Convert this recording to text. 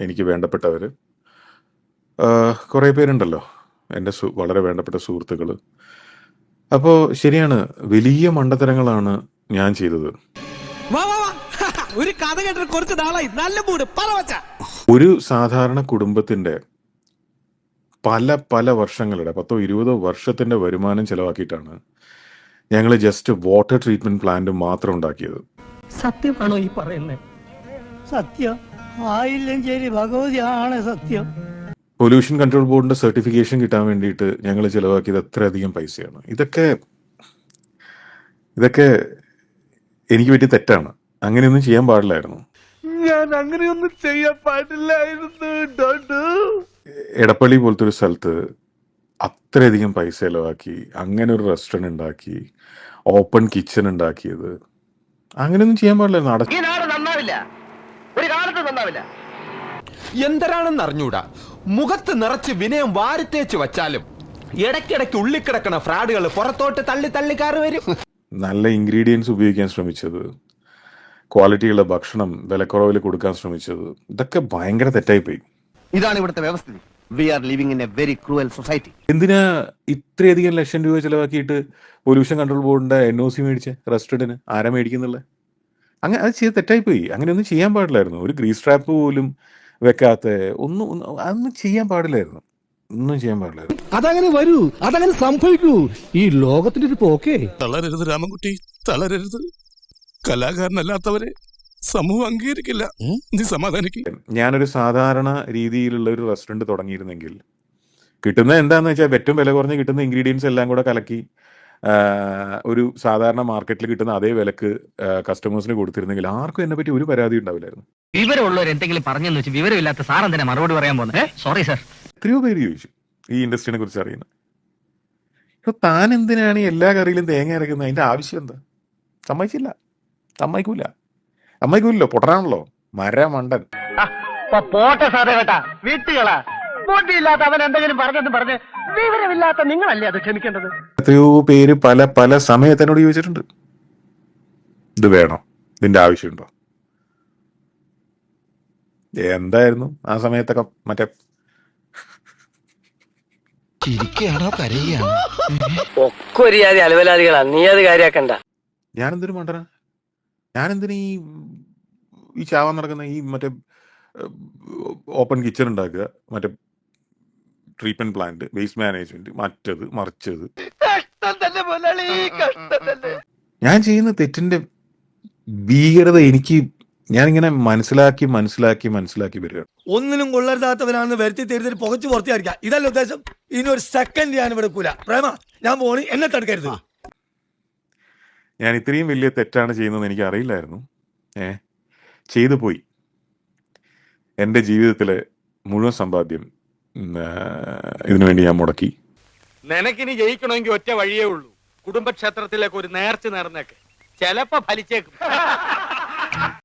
എനിക്ക് വേണ്ടപ്പെട്ടവർ കുറേ പേരുണ്ടല്ലോ, എൻ്റെ വളരെ വേണ്ടപ്പെട്ട സുഹൃത്തുക്കൾ. അപ്പോൾ ശരിയാണ്, വലിയ മണ്ടത്തരങ്ങളാണ് ഞാൻ ചെയ്തത്. ഒരു കഥ കേട്ടിട്ട് കുറച്ച് നാളായി, നല്ല മൂഡ് പറവച്ച. ഒരു സാധാരണ കുടുംബത്തിൻ്റെ പല പല വർഷങ്ങളുടെ 10-20 വർഷത്തിൻ്റെ വരുമാനം ചെലവാക്കിയിട്ടാണ് ഞങ്ങൾ ജസ്റ്റ് വാട്ടർ ട്രീറ്റ്മെൻറ്റ് പ്ലാന്റ് മാത്രം ഉണ്ടാക്കിയത്. സത്യമാണോ ഈ പറയുന്നത്? സത്യം ആയില്ലെങ്കിൽ ഭഗവതിയാണ് സത്യം. പൊല്യൂഷൻ കൺട്രോൾ ബോർഡിന്റെ സർട്ടിഫിക്കേഷൻ കിട്ടാൻ വേണ്ടിയിട്ട് ഞങ്ങൾ ചിലവാക്കിയത് അത്രയധികം പൈസയാണ്. ഇതൊക്കെ എനിക്ക് പറ്റിയ തെറ്റാണ്. അങ്ങനെയൊന്നും ചെയ്യാൻ പാടില്ലായിരുന്നു. ഞാൻ അങ്ങനെയൊന്നും ചെയ്യാൻ പാടില്ലായിരുന്നു. എടപ്പള്ളി പോലത്തെ ഒരു സ്ഥലത്ത് അത്രയധികം പൈസ ചിലവാക്കി അങ്ങനെ ഒരു റെസ്റ്റോറൻറ്റ് ഉണ്ടാക്കി, ഓപ്പൺ കിച്ചൺ ഉണ്ടാക്കിയത്, അങ്ങനെയൊന്നും ചെയ്യാൻ പാടില്ലായിരുന്നു. ഈ നാട് നന്നാവില്ല, ഒരു കാലത്ത് നന്നാവില്ല. എന്തരാണെന്ന് അറിഞ്ഞൂടാ, മുഖത്ത് നിറച്ച് വിനയം വാരിത്തേച്ച് വച്ചാലും ഇടയ്ക്കിടയ്ക്ക് ഉള്ളിക്കിടക്കണ ഫ്രാഡുകൾ പുറത്തോട്ട് തള്ളി തള്ളിക്കാറ് വരും. നല്ല ഇൻഗ്രീഡിയൻസ് ഉപയോഗിക്കാൻ ശ്രമിച്ചത്, ക്വാളിറ്റിയുള്ള ഭക്ഷണം വിലക്കുറവിൽ കൊടുക്കാൻ ശ്രമിച്ചത്, ഇതൊക്കെ ഭയങ്കര തെറ്റായിപ്പോയി. ഇതാണ് ഇവിടുത്തെ വ്യവസ്ഥിതി. We are living in a very cruel society. എന്തിനാ ഇത്രയധികം ലക്ഷം രൂപ ചിലവാക്കിയിട്ട് പൊല്യൂഷൻ കൺട്രോൾ ബോർഡിന്റെ NOC മേടിച്ച റെസ്റ്റോറൻറ്റിന് ആരാ മേടിക്കുന്നുള്ളത്? അങ്ങനെ അത് ചെയ്ത് തെറ്റായിപ്പോയി. അങ്ങനെയൊന്നും ചെയ്യാൻ പാടില്ലായിരുന്നു. ഒരു ഗ്രീസ് ട്രാപ്പ് പോലും വെക്കാത്ത അതൊന്നും ചെയ്യാൻ പാടില്ലായിരുന്നു. ഒന്നും ചെയ്യാൻ പാടില്ലായിരുന്നു. അതങ്ങനെ വരൂ, അതങ്ങനെ സംഭവിക്കൂ. ഈ ലോകത്തിന്റെ ഒരു പോക്കേ. തളരരുത് രാമൻകുട്ടി, തളരരുത്. കലാകാരനല്ലാത്തവരെ സമൂഹം അംഗീകരിക്കില്ല. നീ സമാധാനിക്കും. ഞാനൊരു സാധാരണ രീതിയിലുള്ള ഒരു റെസ്റ്റോറൻറ്റ് തുടങ്ങിയിരുന്നെങ്കിൽ കിട്ടുന്നത് എന്താണെന്ന് വെച്ചാൽ ഏറ്റവും വില കുറഞ്ഞ് കിട്ടുന്ന ഇൻഗ്രീഡിയൻസ് എല്ലാം കൂടെ കലക്കി ഒരു സാധാരണ മാർക്കറ്റിൽ കിട്ടുന്ന അതേ വിലക്ക് കസ്റ്റമേഴ്സിന് കൊടുത്തിരുന്നെങ്കിൽ ആർക്കും എന്നെ പറ്റി ഒരു പരാതി ഉണ്ടാവില്ലായിരുന്നു. വിവരമുള്ളവർ എന്തെങ്കിലും പറഞ്ഞെന്ന് വെച്ച് വിവരമില്ലാത്ത സാറൻ തന്നെ മറുപടി പറയാൻ പോകുന്നത്. Sorry sir. എത്രയോ പേര് ചോദിച്ചു ഈ ഇൻഡസ്ട്രീനെ കുറിച്ച് അറിയുന്നത്. ഇപ്പൊ താൻ എന്തിനാണ് ഈ എല്ലാ കറിയിലും തേങ്ങ അരക്കുന്നത്? അതിന്റെ ആവശ്യം എന്താ? സമ്മതിക്കൂല്ലോ, പൊട്ടനാണല്ലോ, മണ്ടൻ. പോട്ടെ സാറേ കേട്ടാ, വീട്ടുകളാ ബോട്ടിയില്ലാത്ത അവൻ എന്തെങ്കിലും പറഞ്ഞെന്ന് പറഞ്ഞ് വിവരമില്ലാത്ത നിങ്ങളല്ലേ അത് ക്ഷമിക്കേണ്ടത്. എത്രയോ പേര് പല പല സമയത്ത് എന്നോട് ചോദിച്ചിട്ടുണ്ട്, ഇത് വേണോ, ഇതിന്റെ ആവശ്യമുണ്ടോ? എന്തായിരുന്നു ആ സമയത്തൊക്കെ മറ്റേ ഒക്കെ ഒരു ജാതി അലവലാദികളാ, നീ അത് കാര്യാക്കണ്ട. ഞാനെന്തൊരു മണ്ടന, ഞാനെന്തിനു ഈ ചാവാൻ നടക്കുന്ന ഈ മറ്റേ ഓപ്പൺ കിച്ചൺ ഉണ്ടാക്കുക, മറ്റേ ട്രീറ്റ്മെന്റ് പ്ലാന്റ്, വേസ്റ്റ് മാനേജ്മെന്റ്, മറ്റത് മറിച്ചത്. ഞാൻ ചെയ്യുന്ന തെറ്റിന്റെ ഭീകരത ഞാനിങ്ങനെ മനസ്സിലാക്കി വരികയാണ്. ഒന്നിനും കൊള്ളരുതാത്തവനാണെന്ന് വരുത്തി തീർത്തിട്ട് പുകച്ചു പുറത്തിയായിരിക്കാം, ഇതല്ല ഉദ്ദേശം. ഇനി ഒരു സെക്കൻഡ് ഞാൻ ഇവിടെ കൂല. പ്രേമ, ഞാൻ പോണി, എന്നെ തടുക്കരുത്. ഞാൻ ഇത്രയും വലിയ തെറ്റാണ് ചെയ്യുന്നതെന്ന് എനിക്ക് അറിയില്ലായിരുന്നു. ചെയ്തു പോയി. എൻ്റെ ജീവിതത്തിലെ മുഴുവൻ സമ്പാദ്യം ഇതിനു വേണ്ടി ഞാൻ മുടക്കി. നിനക്കിനി ജയിക്കണമെങ്കിൽ ഒറ്റ വഴിയേ ഉള്ളൂ. കുടുംബക്ഷേത്രത്തിലേക്ക് ഒരു നേർച്ച നേർന്നേക്ക്, ചിലപ്പോ ഫലിച്ചേക്കും.